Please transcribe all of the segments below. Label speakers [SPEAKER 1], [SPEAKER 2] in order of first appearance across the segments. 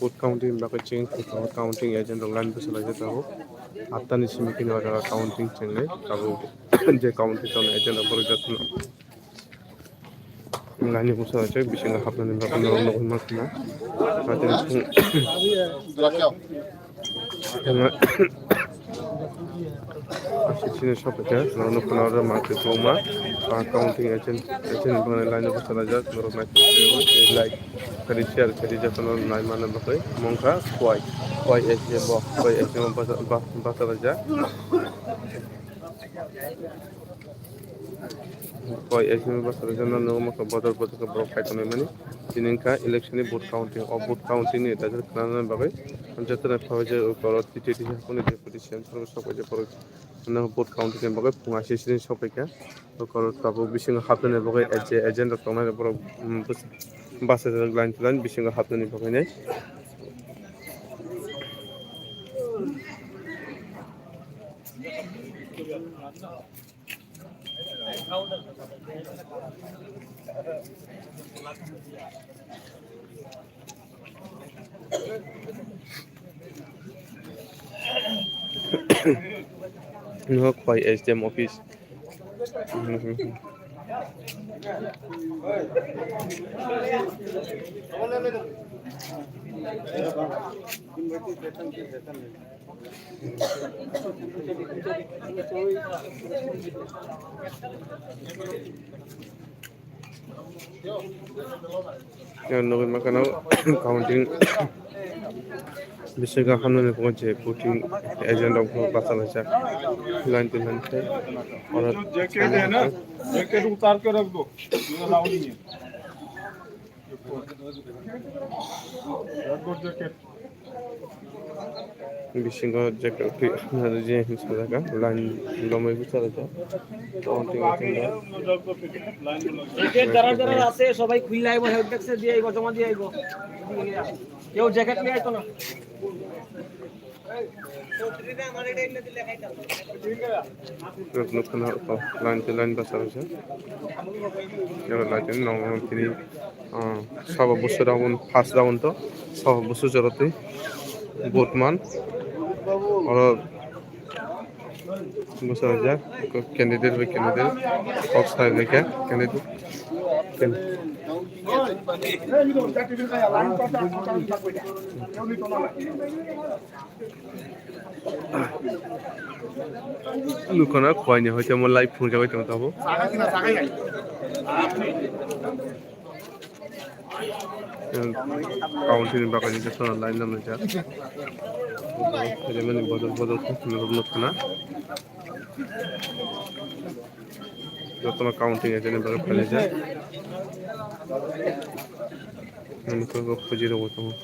[SPEAKER 1] booth counting বাকি change counting agent line বসালাইছে তাবো আত্তানি সিমিকিনি ওরা counting চেঙ্গে তাবো যে কাউন্টিং ton এজেন্ট উপরে যত্ন লাইনে বসালাইছে বিশিঙ্গা হাবনানি বাকি নরম মাখনা তাতে Asisine shopeke nono kunara market roma counting agent bane line ko chala ja noro na like kari share kari ja kono nai mana bakai monka kwai agent bo kwai agent ba chala ja kwai agent ba chala ja no maka bodor bodor bro kaitone mani tininka election vote counting ni dajar kana bakai jatana fawaje korot titi hakone deputy central sokaje korot na vote counting ni bagai punga sisine sopeka korot tabu bisinga hapne bagai agent tona bro basa line bisinga hapne bagai nei no quite HDM office no makana counting बिसोरगा खामनानै पहुंचे putting agent of बसाला जा line पे और jacket है ना jacket उतार के रख दो ये अलाउ नहीं है जैकेट बिसिंगा जैकेट ना जे हिंसका लाइन लम्बे बसाला जा काउंटिंग
[SPEAKER 2] जैकेट जरा আছে সবাই খুইলা আইবো হেল্প ডেস্কে দিয়ে আইবো জমা দিয়ে আইবো কেউ জ্যাকেট নিয়ে আইতো না
[SPEAKER 1] লাইন বাসা হয়েছে লাইন তিনি সব বছর রাউন্ড ফার্স্ট রাউন্ড তো সব বছর জড়তে বোটমান বসা হয়ে যায় ক্যান্ডিডেট বাই ক্যান্ডিডেট অক্সাইড লেখা ক্যান্ডিডেট লুকনা খোয়াইনি হয়তো আমার লাইভ ফোন যাবে তেমন তাবো কাউন্টিং বাকি যে সোনা লাইন নামে যা মানে বদল লুকনা যত কাউন্টিং এজেন্ট বাকি ফেলে যায় আমি তো খুঁজে দেবো তোমার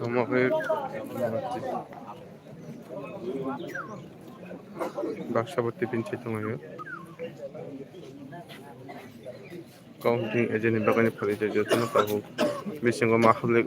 [SPEAKER 1] আমাকে বাক্সাবর্তী পিনছি তোমাকে काउंटिंग एजेंट बागानी फले जो तो पाबो बिसिंग मा खामले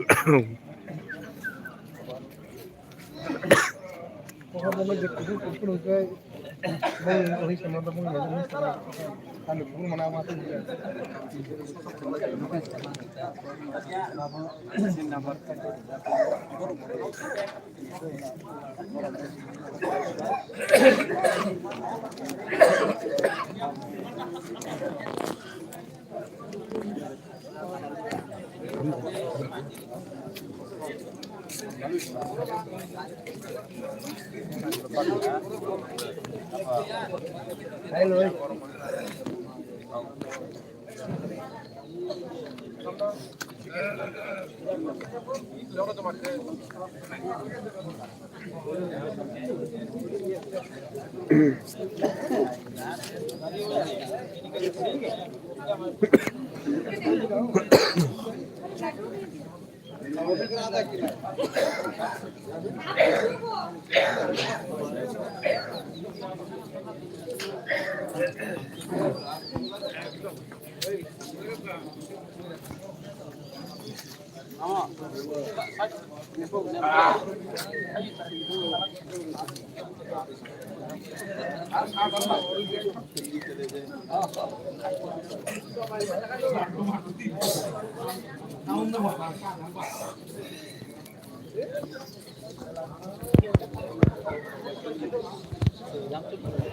[SPEAKER 2] Jangan